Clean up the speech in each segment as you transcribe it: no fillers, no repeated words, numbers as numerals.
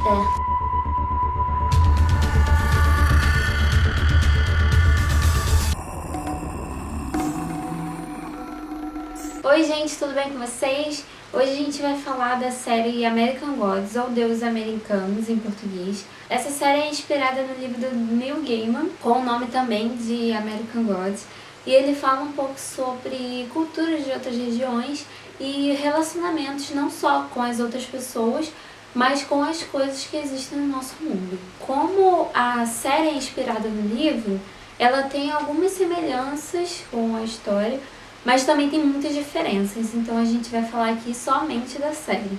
É. Oi gente, tudo bem com vocês? Hoje a gente vai falar da série American Gods, ou Deuses Americanos em português. Essa série é inspirada no livro do Neil Gaiman, com o nome também de American Gods. E ele fala um pouco sobre culturas de outras regiões e relacionamentos não só com as outras pessoas, mas com as coisas que existem no nosso mundo. Como a série é inspirada no livro, ela tem algumas semelhanças com a história, mas também tem muitas diferenças, então a gente vai falar aqui somente da série.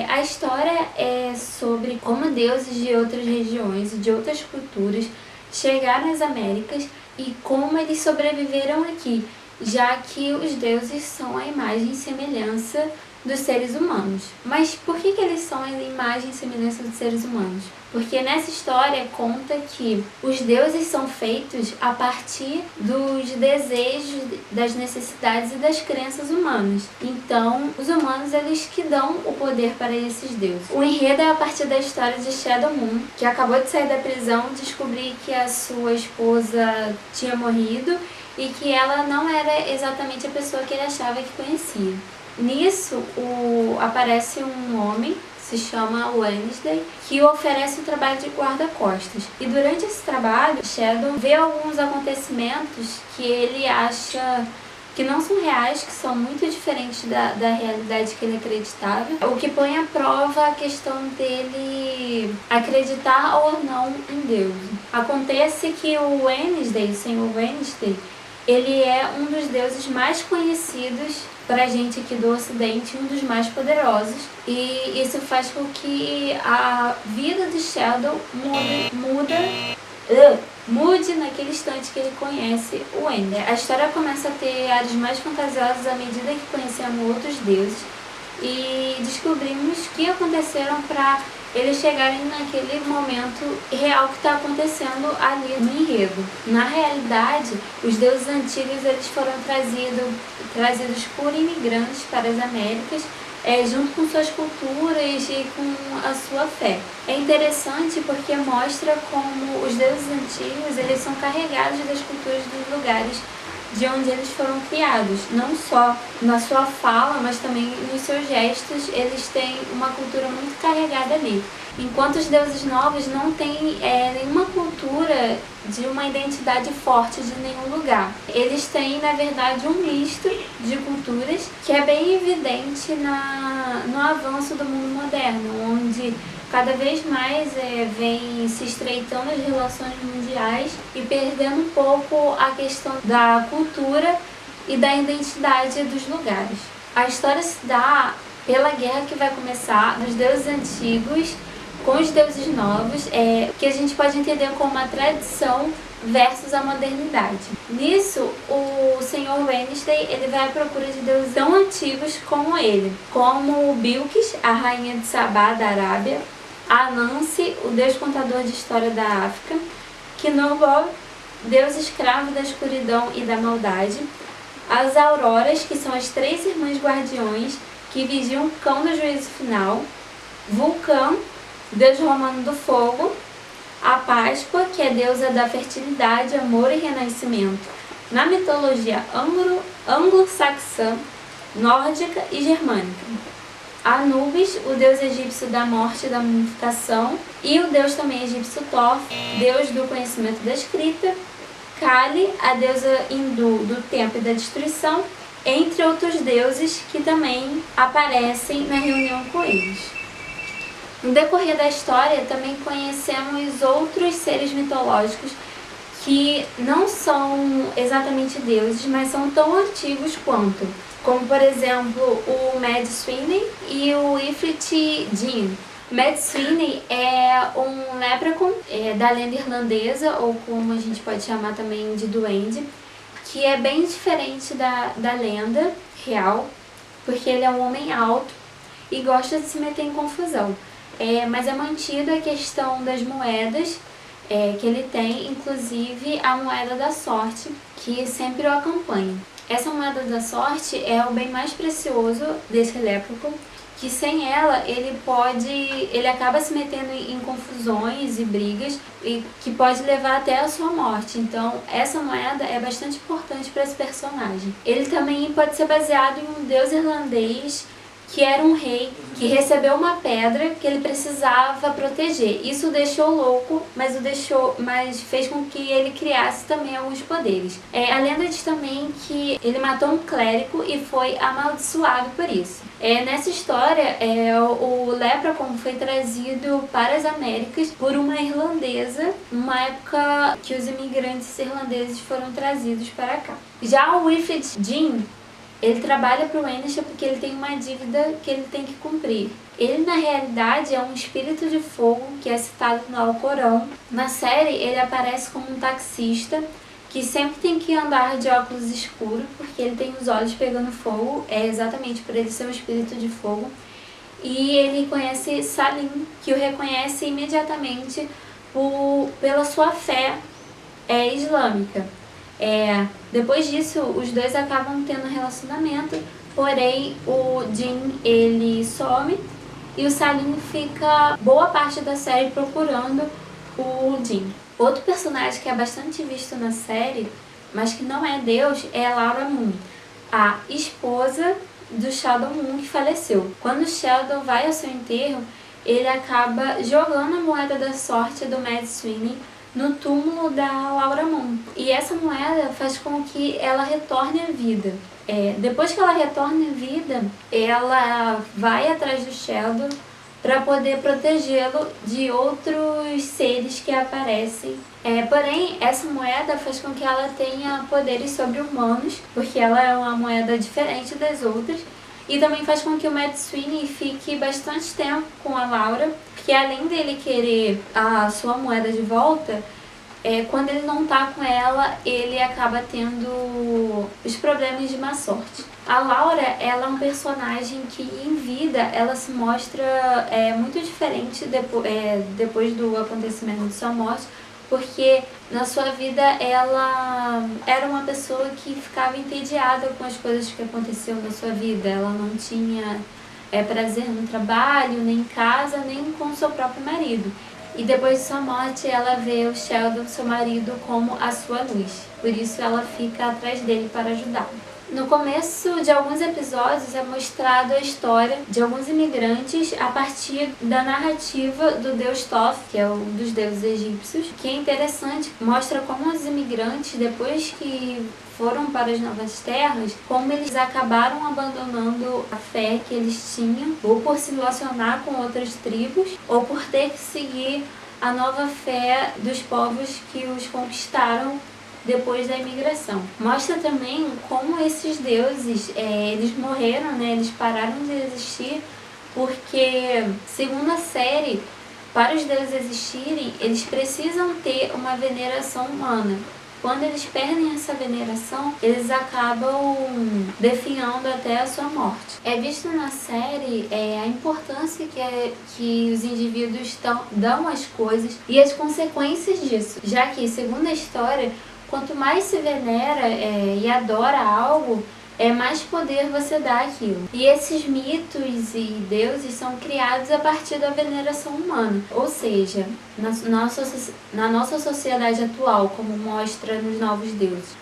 A história é sobre como deuses de outras regiões e de outras culturas chegaram às Américas e como eles sobreviveram aqui, já que os deuses são a imagem e semelhança dos seres humanos. Mas por que eles são a imagem e semelhança dos seres humanos? Porque nessa história conta que os deuses são feitos a partir dos desejos, das necessidades e das crenças humanas. Então, os humanos eles que dão o poder para esses deuses. O enredo é a partir da história de Shadow Moon, que acabou de sair da prisão, descobrir que a sua esposa tinha morrido e que ela não era exatamente a pessoa que ele achava que conhecia. Nisso, aparece um homem, se chama Wednesday, que oferece o trabalho de guarda-costas. E durante esse trabalho, Shadow vê alguns acontecimentos que ele acha que não são reais, que são muito diferentes da realidade que ele acreditava, o que põe à prova a questão dele acreditar ou não em Deus. Acontece que o Wednesday, o Senhor Wednesday, ele é um dos deuses mais conhecidos pra gente aqui do Ocidente, um dos mais poderosos, e isso faz com que a vida de Shadow mude naquele instante que ele conhece o Ender. A história começa a ter áreas mais fantasiosas à medida que conhecemos outros deuses e descobrimos o que aconteceram para eles chegarem naquele momento real que está acontecendo ali no enredo. Na realidade, os deuses antigos eles foram trazidos por imigrantes para as Américas, junto com suas culturas e com a sua fé. É interessante porque mostra como os deuses antigos eles são carregados das culturas dos lugares de onde eles foram criados, não só na sua fala, mas também nos seus gestos. Eles têm uma cultura muito carregada ali. Enquanto os deuses novos não têm nenhuma cultura de uma identidade forte de nenhum lugar. Eles têm, na verdade, um misto de culturas que é bem evidente no avanço do mundo moderno, onde cada vez mais vem se estreitando as relações mundiais e perdendo um pouco a questão da cultura e da identidade dos lugares. A história se dá pela guerra que vai começar nos deuses antigos com os deuses novos, que a gente pode entender como a tradição versus a modernidade. Nisso, o Senhor Wednesday ele vai à procura de deuses tão antigos como ele, como Bilquis, a rainha de Sabá da Arábia, Anansi, o deus contador de história da África, Kinobol, deus escravo da escuridão e da maldade, as Auroras, que são as 3 irmãs guardiões que vigiam o cão do juízo final, Vulcão, deus romano do fogo, a Páscoa, que é deusa da fertilidade, amor e renascimento, na mitologia anglo-saxã, nórdica e germânica. Anubis, o deus egípcio da morte e da mumificação, e o deus também egípcio Thoth, deus do conhecimento da escrita, Kali, a deusa hindu do tempo e da destruição, entre outros deuses que também aparecem na reunião com eles. No decorrer da história, também conhecemos outros seres mitológicos que não são exatamente deuses, mas são tão antigos quanto, como por exemplo o Mad Sweeney e o Ifrit Jin. Mad Sweeney é um leprechaun da lenda irlandesa, ou como a gente pode chamar também de duende, que é bem diferente da lenda real, porque ele é um homem alto e gosta de se meter em confusão. Mas é mantida a questão das moedas que ele tem, inclusive a moeda da sorte, que sempre o acompanha. Essa moeda da sorte é o bem mais precioso desse leprechaun, que sem ela ele acaba se metendo em confusões e brigas e que pode levar até a sua morte. Então essa moeda é bastante importante para esse personagem. Ele também pode ser baseado em um deus irlandês que era um rei que recebeu uma pedra que ele precisava proteger. Isso o deixou louco, mas fez com que ele criasse também alguns poderes. A lenda diz também que ele matou um clérigo e foi amaldiçoado por isso. Nessa história, o Leprechaun foi trazido para as Américas por uma irlandesa, numa época que os imigrantes irlandeses foram trazidos para cá. Já o Wilfred Jean, ele trabalha para o Enish porque ele tem uma dívida que ele tem que cumprir. Ele, na realidade, é um espírito de fogo que é citado no Alcorão. Na série, ele aparece como um taxista que sempre tem que andar de óculos escuros porque ele tem os olhos pegando fogo, exatamente por ele ser um espírito de fogo. E ele conhece Salim, que o reconhece imediatamente pela sua fé islâmica. Depois disso, os dois acabam tendo um relacionamento, porém o Jean ele some e o Salim fica boa parte da série procurando o Jean. Outro personagem que é bastante visto na série, mas que não é Deus, é a Laura Moon, a esposa do Sheldon Moon que faleceu. Quando o Sheldon vai ao seu enterro, ele acaba jogando a moeda da sorte do Mad Sweeney no túmulo da Laura Moon. E essa moeda faz com que ela retorne à vida. Depois que ela retorna à vida, ela vai atrás do Sheldon para poder protegê-lo de outros seres que aparecem. Porém, essa moeda faz com que ela tenha poderes sobre-humanos, porque ela é uma moeda diferente das outras. E também faz com que o Mad Sweeney fique bastante tempo com a Laura, porque além dele querer a sua moeda de volta, quando ele não tá com ela, ele acaba tendo os problemas de má sorte. A Laura, ela é um personagem que em vida ela se mostra muito diferente depois do acontecimento de sua morte, porque na sua vida ela era uma pessoa que ficava entediada com as coisas que aconteciam na sua vida. Ela não tinha prazer no trabalho, nem em casa, nem com o seu próprio marido. E depois de sua morte, ela vê o Sheldon, seu marido, como a sua luz. Por isso ela fica atrás dele para ajudá-lo. No começo de alguns episódios é mostrada a história de alguns imigrantes a partir da narrativa do deus Thoth, que é um dos deuses egípcios, que é interessante, mostra como os imigrantes, depois que foram para as novas terras, como eles acabaram abandonando a fé que eles tinham, ou por se relacionar com outras tribos, ou por ter que seguir a nova fé dos povos que os conquistaram depois da imigração. Mostra também como esses deuses, eles morreram, eles pararam de existir, porque, segundo a série, para os deuses existirem, eles precisam ter uma veneração humana. Quando eles perdem essa veneração, eles acabam definhando até a sua morte. É visto na série a importância que os indivíduos dão às coisas e as consequências disso, já que, segundo a história, quanto mais se venera e adora algo, mais poder você dá àquilo. E esses mitos e deuses são criados a partir da veneração humana. Ou seja, na nossa sociedade atual, como mostra nos novos deuses,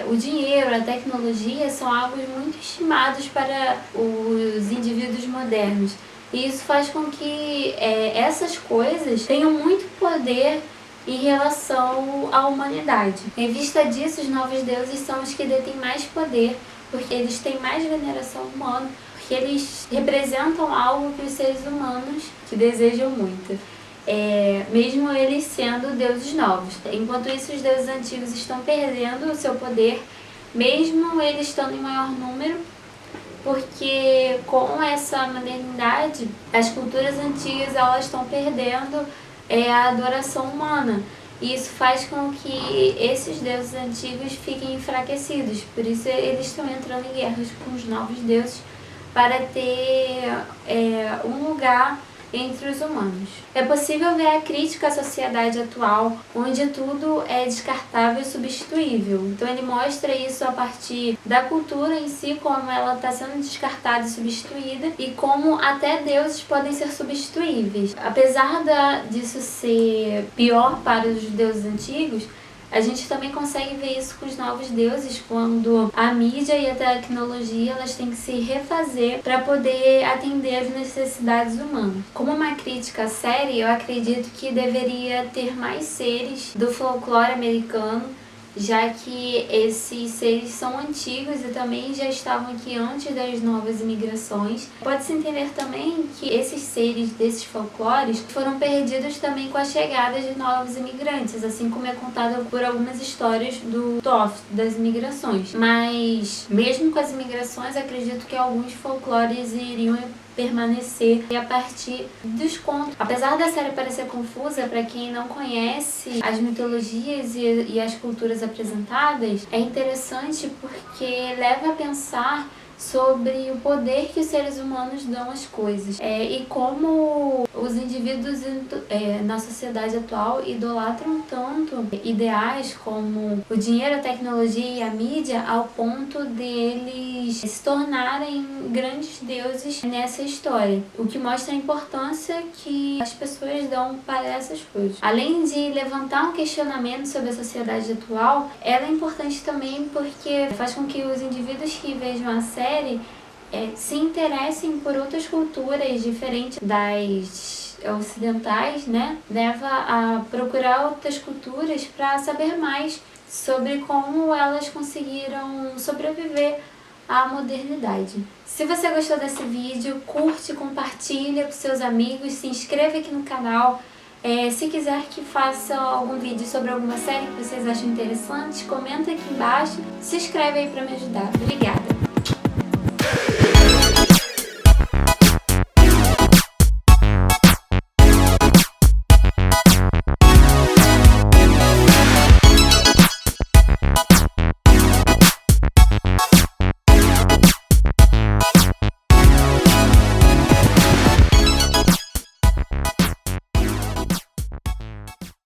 o dinheiro, a tecnologia são algo muito estimados para os indivíduos modernos. E isso faz com que essas coisas tenham muito poder em relação à humanidade. Em vista disso, os novos deuses são os que detêm mais poder, porque eles têm mais veneração humana, porque eles representam algo que os seres humanos que desejam muito, mesmo eles sendo deuses novos. Enquanto isso, os deuses antigos estão perdendo o seu poder, mesmo eles estando em maior número, porque com essa modernidade, as culturas antigas elas estão perdendo a adoração humana. E isso faz com que esses deuses antigos fiquem enfraquecidos. Por isso eles estão entrando em guerras com os novos deuses para ter um lugar entre os humanos. É possível ver a crítica à sociedade atual, onde tudo é descartável e substituível. Então ele mostra isso a partir da cultura em si, como ela está sendo descartada e substituída, e como até deuses podem ser substituíveis. Apesar disso ser pior para os deuses antigos, a gente também consegue ver isso com os novos deuses, quando a mídia e a tecnologia elas têm que se refazer para poder atender às necessidades humanas. Como uma crítica à série, eu acredito que deveria ter mais seres do folclore americano, já que esses seres são antigos e também já estavam aqui antes das novas imigrações. Pode-se entender também que esses seres desses folclores foram perdidos também com a chegada de novos imigrantes, assim como é contado por algumas histórias do TOF, das imigrações. Mas, mesmo com as imigrações, acredito que alguns folclores iriam permanecer a partir dos contos. Apesar da série parecer confusa para quem não conhece as mitologias e as culturas apresentadas, é interessante porque leva a pensar sobre o poder que os seres humanos dão às coisas e como os indivíduos na sociedade atual idolatram tanto ideais como o dinheiro, a tecnologia e a mídia ao ponto deles se tornarem grandes deuses nessa história, o que mostra a importância que as pessoas dão para essas coisas. Além de levantar um questionamento sobre a sociedade atual, ela é importante também porque faz com que os indivíduos que vejam a série se interessem por outras culturas diferentes das ocidentais, né? Leva a procurar outras culturas para saber mais sobre como elas conseguiram sobreviver à modernidade. Se você gostou desse vídeo, curte, compartilha com seus amigos, se inscreva aqui no canal. Se quiser que faça algum vídeo sobre alguma série que vocês acham interessante, comenta aqui embaixo, se inscreve aí para me ajudar. Obrigada!